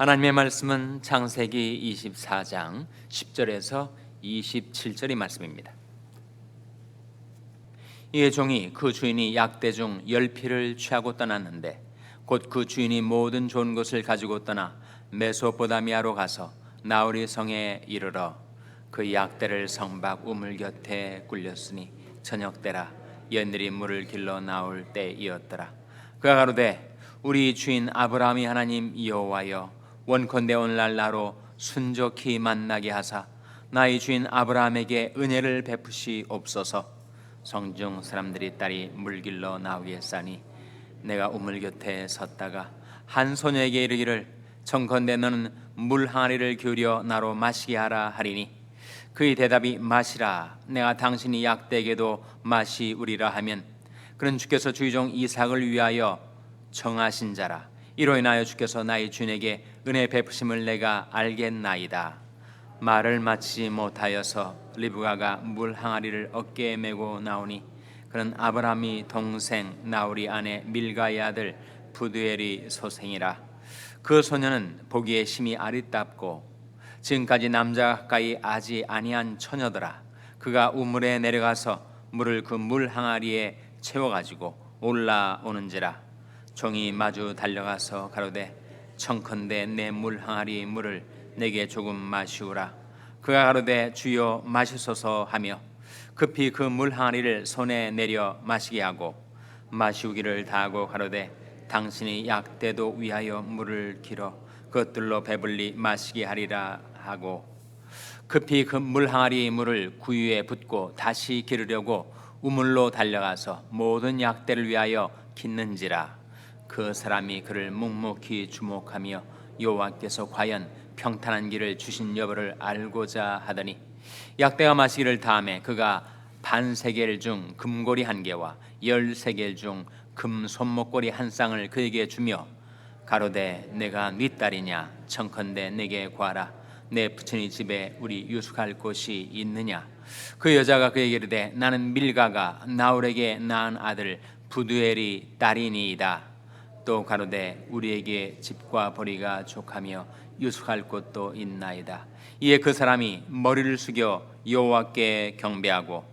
하나님의 말씀은 창세기 24장 10절에서 27절의 말씀입니다. 이에 종이 그 주인이 약대 중 10피를 취하고 떠났는데 곧 그 주인이 모든 좋은 것을 가지고 떠나 메소포다미아로 가서 나홀이 성에 이르러 그 약대를 성 밖 우물 곁에 굴렸으니 저녁 때라 옛날이 물을 길러 나올 때이었더라. 그가 가로되 우리 주인 아브라함이 하나님 여호와여 원컨대 오늘날 나로 순족히 만나게 하사 나의 주인 아브라함에게 은혜를 베푸시옵소서. 성중 사람들이 딸이 물길러 나오게 싸니 내가 우물 곁에 섰다가 한 소녀에게 이르기를 청컨대 너는 물 항아리를 기울여 나로 마시게 하라 하리니 그의 대답이 마시라 내가 당신이 약대에게도 마시우리라 하면 그는 주께서 주의 종 이삭을 위하여 정하신 자라. 이로 인하여 주께서 나의 주인에게 은혜 베푸심을 내가 알겠나이다. 말을 마치지 못하여서 리브가가 물 항아리를 어깨에 메고 나오니 그는 아브라함이 동생 나홀이 아내 밀가의 아들 부두엘이 소생이라. 그 소녀는 보기에 심히 아리답고 지금까지 남자 가까이 아지 아니한 처녀더라. 그가 우물에 내려가서 물을 그 물 항아리에 채워가지고 올라오는지라. 종이 마주 달려가서 가로되 청컨대 내 물 항아리 물을 내게 조금 마시우라. 그가 가로되 주여 마시소서 하며 급히 그 물 항아리를 손에 내려 마시게 하고 마시우기를 다하고 가로되 당신이 약대도 위하여 물을 길어 그것들로 배불리 마시게 하리라 하고 급히 그 물 항아리 물을 구유에 붓고 다시 기르려고 우물로 달려가서 모든 약대를 위하여 깃는지라. 그 사람이 그를 묵묵히 주목하며 여호와께서 과연 평탄한 길을 주신 여부를 알고자 하더니 약대가 마시기를 다음에 그가 반세겔 중 금고리 1개와 10세겔 중 금 손목고리 1쌍을 그에게 주며 가로되 내가 네 딸이냐 청컨대 내게 구하라. 내 부친의 집에 우리 유숙할 곳이 있느냐. 그 여자가 그에게 이르되 나는 밀가가 나홀에게 낳은 아들 부두엘이 딸이니이다. 또 가로되 우리에게 집과 보리가 족하며 유숙할 곳도 있나이다. 이에 그 사람이 머리를 숙여 여호와께 경배하고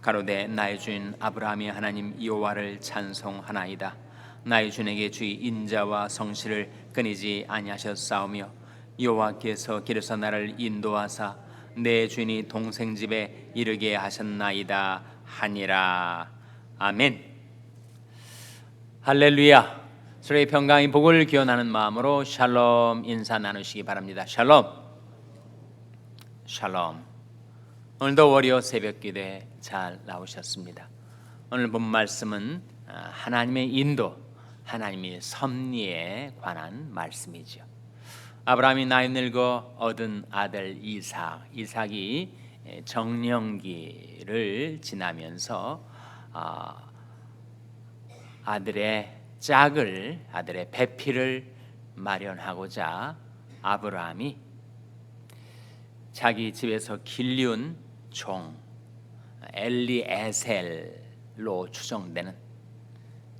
가로되 나의 주인 아브라함이 하나님 여호와를 찬송하나이다. 나의 주인에게 주의 인자와 성실을 끊이지 아니하셨사오며 여호와께서 길에서 나를 인도하사 내 주인이 동생 집에 이르게 하셨나이다 하니라. 아멘. 할렐루야. 서로의 평강의 복을 기원하는 마음으로 샬롬 인사 나누시기 바랍니다. 샬롬. 샬롬. 오늘도 월요 새벽 기도에 잘 나오셨습니다. 오늘 본 말씀은 하나님의 인도, 하나님의 섭리에 관한 말씀이죠. 아브라함이 나이 늙어 얻은 아들 이삭이 정령기를 지나면서 아들의 배필을 마련하고자 아브라함이 자기 집에서 길리운 종 엘리에셀로 추정되는,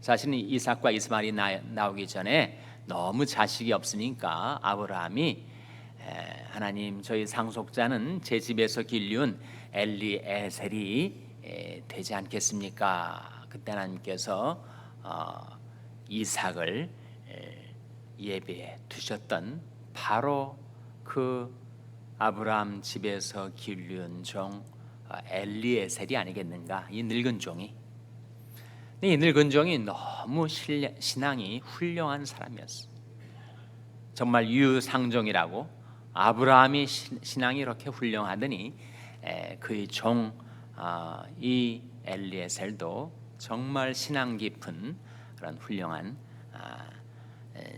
사실은 이삭과 이스마엘이 나오기 전에 너무 자식이 없으니까 아브라함이 하나님 저희 상속자는 제 집에서 길리운 엘리에셀이 되지 않겠습니까? 그때 하나님께서 이삭을 예배해 두셨던 바로 그 아브라함 집에서 길리운 종 엘리에셀이 아니겠는가. 이 늙은 종이 너무 신앙이 훌륭한 사람이었어. 정말 유상종이라고. 아브라함이 신앙이 이렇게 훌륭하더니 그의 종 이 엘리에셀도 정말 신앙 깊은 그런 훌륭한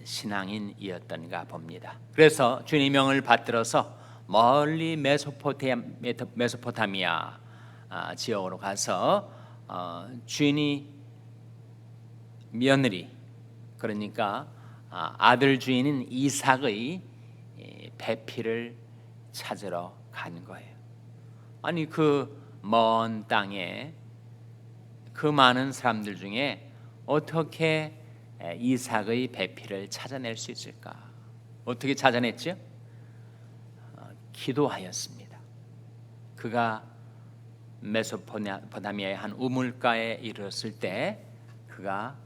신앙인이었던가 봅니다. 그래서 주님의 명을 받들어서 멀리 메소포타미아 지역으로 가서 주인이 며느리, 그러니까 아들 주인인 이삭의 배필을 찾으러 간 거예요. 아니 그 먼 땅에 그 많은 사람들 중에 어떻게 이삭의 배필을 찾아낼 수 있을까? 어떻게 찾아냈죠? 기도하였습니다. 그가 메소포타미아의 한 우물가에 이르렀을 때 그가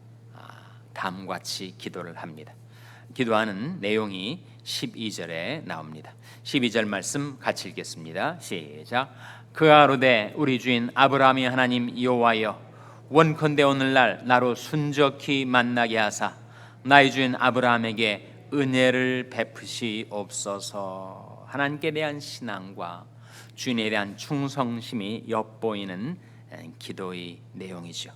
다음과 같이 기도를 합니다. 기도하는 내용이 12절에 나옵니다. 12절 말씀 같이 읽겠습니다. 시작. 그가 아뢰되 우리 주인 아브라함의 하나님 여호와여, 원컨대 오늘날 나로 순적히 만나게 하사 나의 주인 아브라함에게 은혜를 베푸시옵소서. 하나님께 대한 신앙과 주인에 대한 충성심이 엿보이는 기도의 내용이죠.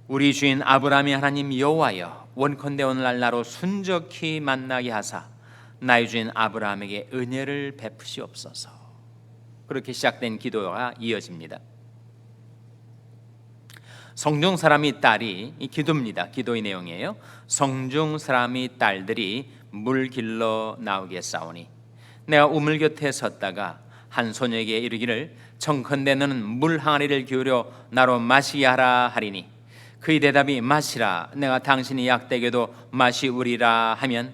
우리 주인 아브라함의 하나님 여호와여, 원컨대 오늘날 나로 순적히 만나게 하사 나의 주인 아브라함에게 은혜를 베푸시옵소서. 그렇게 시작된 기도가 이어집니다. 성중 사람의 딸이, 이 기도입니다. 기도의 내용이에요. 성중 사람의 딸들이 물 길러 나오게 싸우니 내가 우물 곁에 섰다가 한 소녀에게 이르기를 청컨대 너는 물 항아리를 기울여 나로 마시게 하라 하리니 그의 대답이 마시라, 내가 당신이 약되게도 마시우리라 하면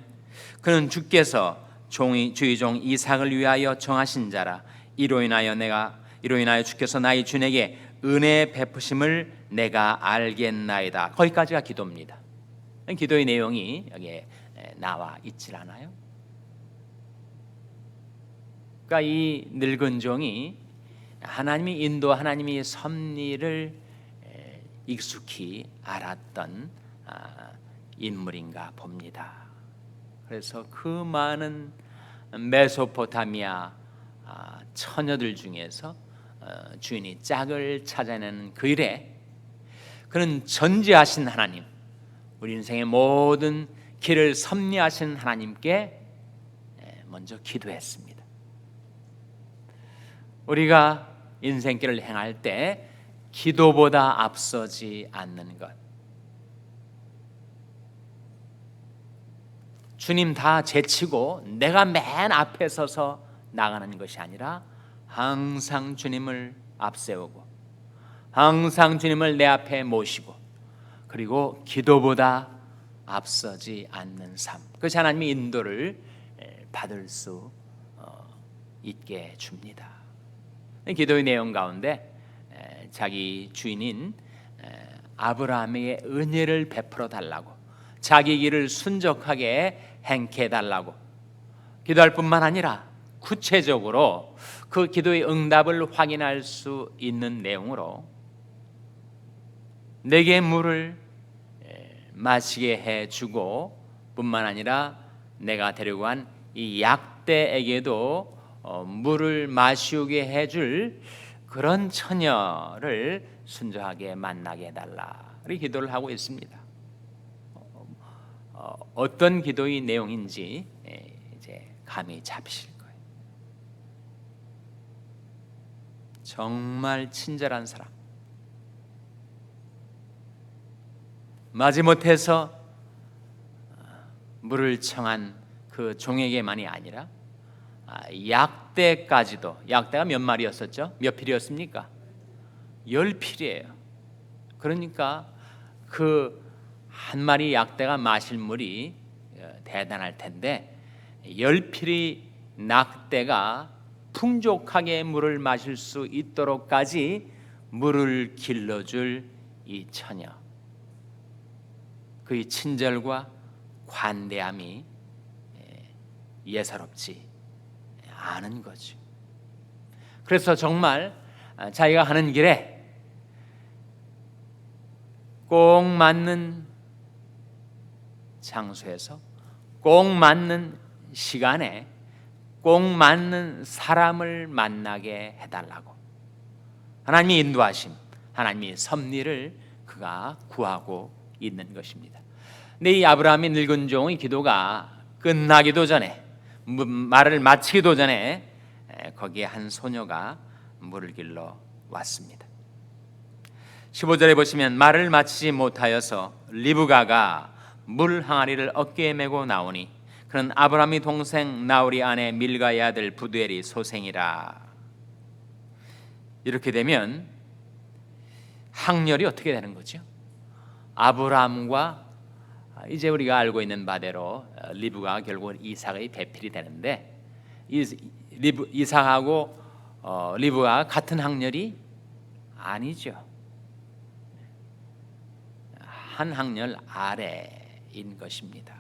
그는 주께서 주의 종 이삭을 위하여 정하신 자라. 이로 인하여 주께서 나의 주인에게 은혜 베푸심을 내가 알겠나이다. 거기까지가 기도입니다. 기도의 내용이 여기에 나와 있질 않아요. 그러니까 이 늙은 종이 하나님의 인도, 하나님의 섭리를 익숙히 알았던 인물인가 봅니다. 그래서 그 많은 메소포타미아 처녀들 중에서 주인이 짝을 찾아내는 그 일에 그는 전지하신 하나님, 우리 인생의 모든 길을 섭리하신 하나님께 먼저 기도했습니다. 우리가 인생길을 행할 때 기도보다 앞서지 않는 것, 주님 다 제치고 내가 맨 앞에 서서 나가는 것이 아니라 항상 주님을 앞세우고 항상 주님을 내 앞에 모시고 그리고 기도보다 앞서지 않는 삶, 그것이 하나님의 인도를 받을 수 있게 줍니다. 기도의 내용 가운데 자기 주인인 아브라함에게 은혜를 베풀어 달라고, 자기 길을 순적하게 행케 해달라고 기도할 뿐만 아니라 구체적으로 그 기도의 응답을 확인할 수 있는 내용으로 내게 물을 마시게 해주고 뿐만 아니라 내가 데리고 간 이 약대에게도 물을 마시게 해줄 그런 처녀를 순조하게 만나게 해달라, 이렇게 기도를 하고 있습니다. 어떤 기도의 내용인지 이제 감이 잡히실 거예요. 정말 친절한 사람, 마지못해서 물을 청한 그 종에게만이 아니라 약대까지도, 약대가 몇 마리였었죠? 몇 필이었습니까? 10필이에요. 그러니까 그 한 마리 약대가 마실 물이 대단할 텐데 10필의 낙대가 풍족하게 물을 마실 수 있도록까지 물을 길러줄 이 처녀, 그의 친절과 관대함이 예사롭지 않은 거죠. 그래서 정말 자기가 하는 길에 꼭 맞는 장소에서 꼭 맞는 시간에 꼭 맞는 사람을 만나게 해달라고 하나님의 인도하심, 하나님의 섭리를 그가 구하고 있는 것입니다. 근데 이 아브라함의 늙은 종의 기도가 끝나기도 전에, 말을 마치기도 전에 거기에 한 소녀가 물을 길러 왔습니다. 15절에 보시면 말을 마치지 못하여서 리브가가 물 항아리를 어깨에 메고 나오니 그는 아브라함의 동생 나홀의 아내 밀가의 아들 부두엘이 소생이라. 이렇게 되면 항렬이 어떻게 되는 거죠? 아브라함과 이제 우리가 알고 있는 바대로 리브가 결국은 이삭의 배필이 되는데, 이삭하고 리브가 같은 학렬이 아니죠. 한 학렬 아래인 것입니다.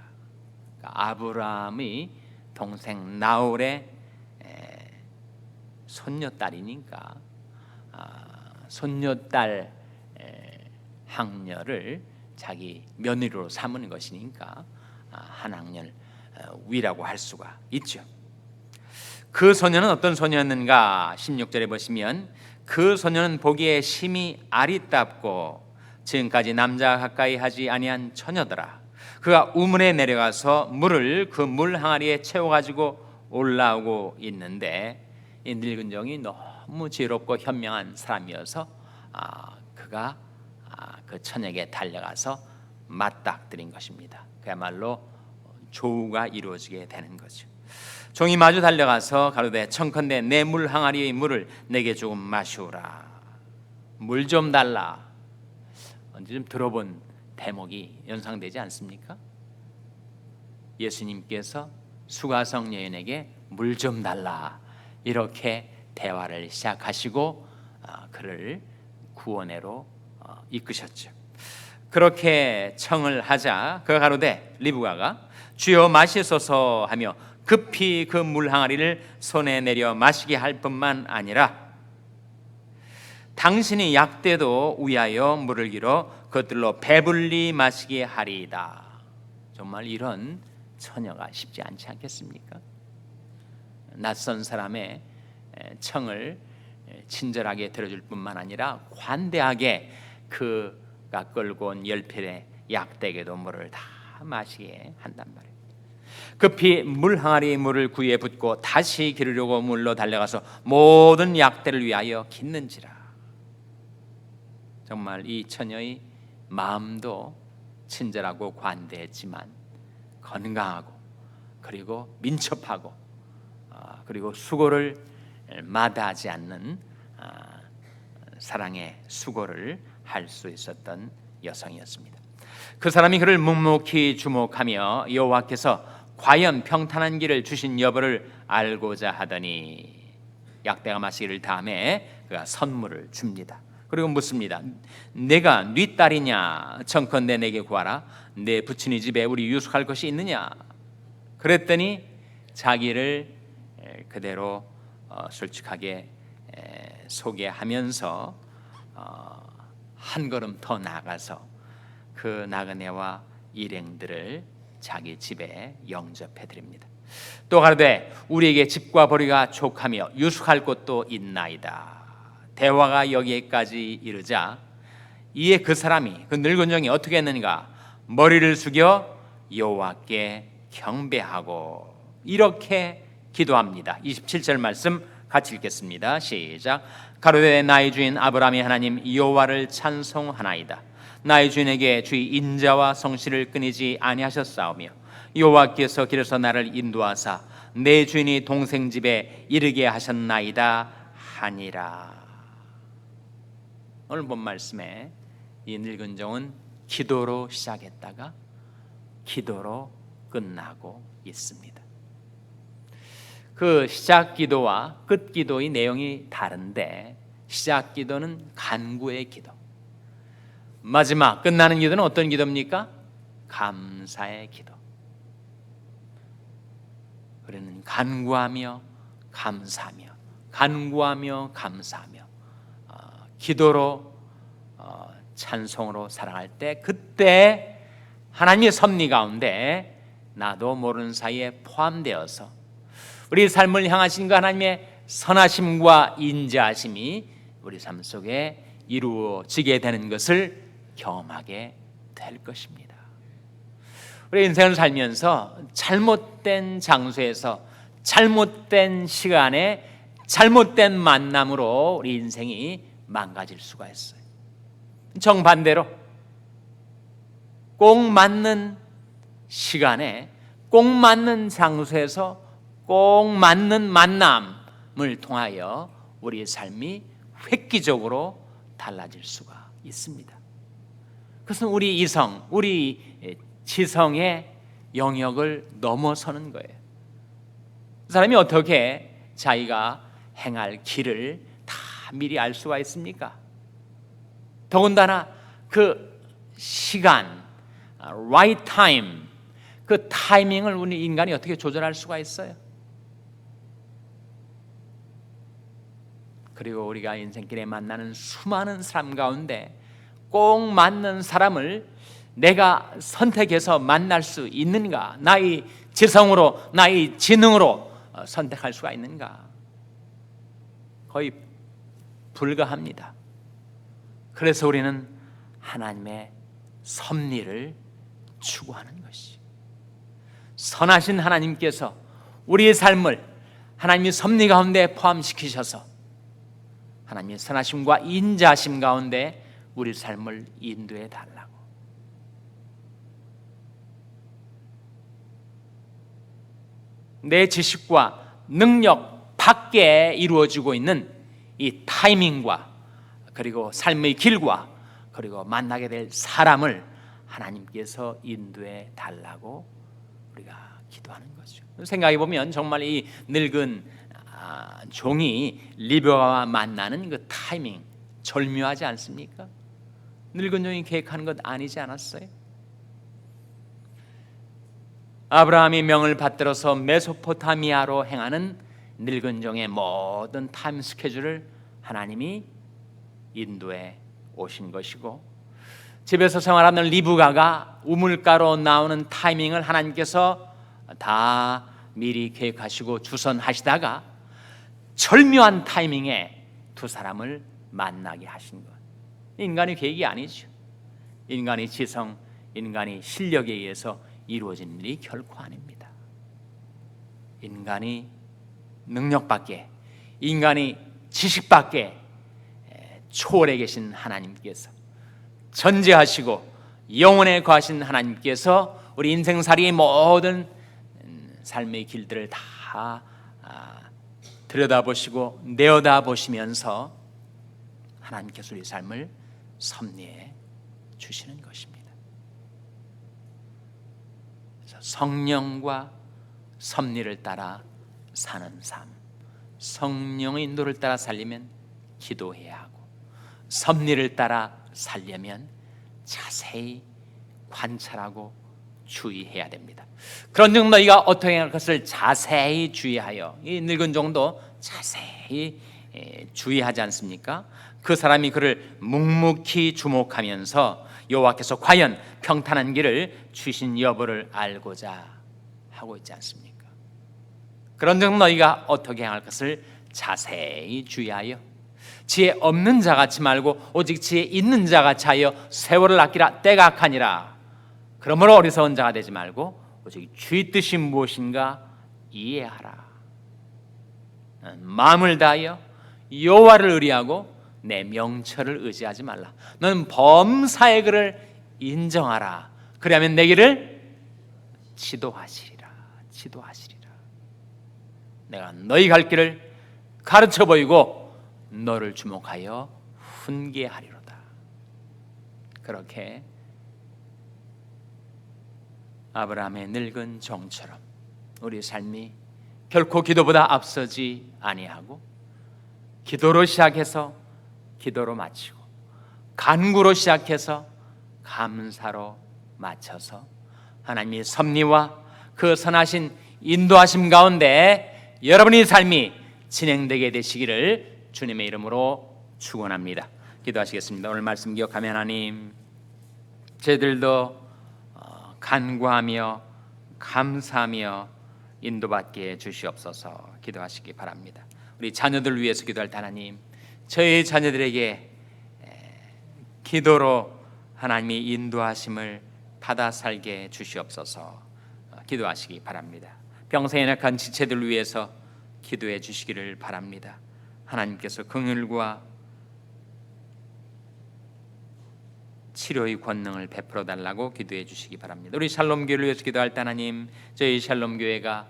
그러니까 아브라함의 동생 나홀의 손녀딸이니까 손녀딸 학렬을 자기 며느리로 삼은 것이니까 한 학렬 위라고 할 수가 있죠. 그 소녀는 어떤 소녀였는가? 16절에 보시면 그 소녀는 보기에 심히 아리답고 지금까지 남자 가까이 하지 아니한 처녀더라. 그가 우물에 내려가서 물을 그 물 항아리에 채워가지고 올라오고 있는데, 이 늙은 종이 너무 지혜롭고 현명한 사람이어서 그가 그 처녀에게 달려가서 맞닥뜨린 것입니다. 그야말로 조우가 이루어지게 되는 거죠. 종이 마주 달려가서 가로되 청컨대 내 물 항아리의 물을 내게 조금 마시오라. 물 좀 달라. 언제 좀 들어본 대목이 연상되지 않습니까? 예수님께서 수가성 여인에게 물 좀 달라 이렇게 대화를 시작하시고 그를 구원회로 이끄셨죠. 그렇게 청을 하자 그가 가로되 리브가가 주여 마시소서 하며 급히 그 물 항아리를 손에 내려 마시게 할 뿐만 아니라 당신이 약대도 위하여 물을 길어 그것들로 배불리 마시게 하리이다. 정말 이런 처녀가 쉽지 않지 않겠습니까? 낯선 사람의 청을 친절하게 들어줄 뿐만 아니라 관대하게 그가 끌고 온 열필의 약대게도 물을 다 마시게 한단 말이에요. 급히 물 항아리의 물을 구이에 붓고 다시 기르려고 물로 달려가서 모든 약대를 위하여 깃는지라. 정말 이 처녀의 마음도 친절하고 관대했지만 건강하고 그리고 민첩하고 그리고 수고를 마다하지 않는 사랑의 수고를 할 수 있었던 여성이었습니다. 그 사람이 그를 묵묵히 주목하며 여호와께서 과연 평탄한 길을 주신 여부를 알고자 하더니 약대가 마시기를 다음에 그가 선물을 줍니다. 그리고 묻습니다. 내가 네 딸이냐? 청컨대 내게 구하라. 내 부친의 집에 우리 유숙할 것이 있느냐? 그랬더니 자기를 그대로 솔직하게 소개하면서 한 걸음 더 나아가서 그 나그네와 일행들을 자기 집에 영접해 드립니다. 또 가로되 우리에게 집과 보리가 족하며 유숙할 곳도 있나이다. 대화가 여기까지 이르자 이에 그 사람이 그 늙은 종이 어떻게 했는가? 머리를 숙여 여호와께 경배하고 이렇게 기도합니다. 27절 말씀 같이 읽겠습니다. 시작. 가로되 나의 주인 아브라함의 하나님 여호와를 찬송하나이다. 나의 주인에게 주의 인자와 성실을 끊이지 아니하셨사오며 여호와께서 길에서 나를 인도하사 내 주인이 동생 집에 이르게 하셨나이다 하니라. 오늘 본 말씀에 이 늙은 종은 기도로 시작했다가 기도로 끝나고 있습니다. 그 시작 기도와 끝 기도의 내용이 다른데 시작 기도는 간구의 기도, 마지막 끝나는 기도는 어떤 기도입니까? 감사의 기도. 우리는 간구하며 감사하며 간구하며 감사하며 기도로 찬송으로 살아갈 때 그때 하나님의 섭리 가운데 나도 모르는 사이에 포함되어서 우리 삶을 향하신 그 하나님의 선하심과 인자하심이 우리 삶 속에 이루어지게 되는 것을 경험하게 될 것입니다. 우리 인생을 살면서 잘못된 장소에서 잘못된 시간에 잘못된 만남으로 우리 인생이 망가질 수가 있어요. 정반대로 꼭 맞는 시간에 꼭 맞는 장소에서 꼭 맞는 만남을 통하여 우리의 삶이 획기적으로 달라질 수가 있습니다. 그것은 우리 이성, 우리 지성의 영역을 넘어서는 거예요. 그 사람이 어떻게 자기가 행할 길을 다 미리 알 수가 있습니까? 더군다나 그 시간, right time, 그 타이밍을 우리 인간이 어떻게 조절할 수가 있어요? 그리고 우리가 인생길에 만나는 수많은 사람 가운데 꼭 맞는 사람을 내가 선택해서 만날 수 있는가? 나의 지성으로, 나의 지능으로 선택할 수가 있는가? 거의 불가합니다. 그래서 우리는 하나님의 섭리를 추구하는 것이, 선하신 하나님께서 우리의 삶을 하나님의 섭리 가운데 포함시키셔서 하나님의 선하심과 인자하심 가운데 우리 삶을 인도해 달라고. 내 지식과 능력 밖에 이루어지고 있는 이 타이밍과 그리고 삶의 길과 그리고 만나게 될 사람을 하나님께서 인도해 달라고 우리가 기도하는 거죠. 생각해 보면 정말 이 늙은 종이 리브가와 만나는 그 타이밍 절묘하지 않습니까? 늙은 종이 계획하는 것 아니지 않았어요? 아브라함이 명을 받들어서 메소포타미아로 행하는 늙은 종의 모든 타임 스케줄을 하나님이 인도해 오신 것이고, 집에서 생활하는 리브가가 우물가로 나오는 타이밍을 하나님께서 다 미리 계획하시고 주선하시다가 절묘한 타이밍에 두 사람을 만나게 하신 것. 인간의 계획이 아니죠. 인간의 지성, 인간의 실력에 의해서 이루어진 일이 결코 아닙니다. 인간이 능력밖에, 인간이 지식밖에 초월해 계신 하나님께서, 전지하시고 영원에 거하신 하나님께서 우리 인생살이의 모든 삶의 길들을 다 들여다보시고 내어다보시면서 하나님께서 우리 삶을 섭리해 주시는 것입니다. 그래서 성령과 섭리를 따라 사는 삶, 성령의 인도를 따라 살려면 기도해야 하고, 섭리를 따라 살려면 자세히 관찰하고 주의해야 됩니다. 그런즉 너희가 어떻게 할 것을 자세히 주의하여, 이 늙은 종도 자세히 주의하지 않습니까? 그 사람이 그를 묵묵히 주목하면서 여호와께서 과연 평탄한 길을 주신 여부를 알고자 하고 있지 않습니까? 그런즉 너희가 어떻게 할 것을 자세히 주의하여 지혜 없는 자 같이 말고 오직 지혜 있는 자 같이 하여 세월을 아끼라. 때가 악하니라. 그러므로 어리석은 자가 되지 말고 오직 주의 뜻이 무엇인가 이해하라. 마음을 다하여 여호와를 의뢰하고 내 명철을 의지하지 말라. 너는 범사의 그를 인정하라. 그리하면 내 길을 지도하시리라. 내가 너희 갈 길을 가르쳐 보이고 너를 주목하여 훈계하리로다. 그렇게 아브라함의 늙은 종처럼 우리 삶이 결코 기도보다 앞서지 아니하고, 기도로 시작해서 기도로 마치고, 간구로 시작해서 감사로 마쳐서 하나님의 섭리와 그 선하신 인도하심 가운데 여러분의 삶이 진행되게 되시기를 주님의 이름으로 축원합니다. 기도하시겠습니다. 오늘 말씀 기억하며 하나님, 저희들도 간구하며 감사하며 인도받게 주시옵소서. 기도하시기 바랍니다. 우리 자녀들 위해서 기도할 때 하나님, 저희 자녀들에게 기도로 하나님의 인도하심을 받아 살게 주시옵소서. 기도하시기 바랍니다. 병세에 약한 지체들 위해서 기도해 주시기를 바랍니다. 하나님께서 긍휼과 치료의 권능을 베풀어 달라고 기도해 주시기 바랍니다. 우리 샬롬교회를 위해서 기도할 때 하나님, 저희 샬롬교회가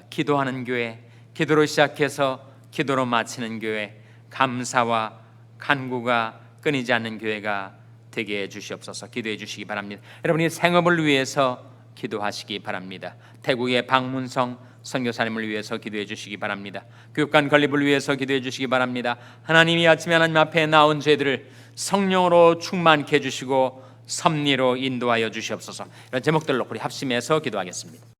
기도하는 교회, 기도로 시작해서 기도로 마치는 교회, 감사와 간구가 끊이지 않는 교회가 되게 해 주시옵소서. 기도해 주시기 바랍니다. 여러분이 생업을 위해서 기도하시기 바랍니다. 태국의 박문성 선교사님을 위해서 기도해 주시기 바랍니다. 교육관 건립을 위해서 기도해 주시기 바랍니다. 하나님이 아침에 하나님 앞에 나온 저희들을 성령으로 충만케 해 주시고 섭리로 인도하여 주시옵소서. 이런 제목들로 우리 합심해서 기도하겠습니다.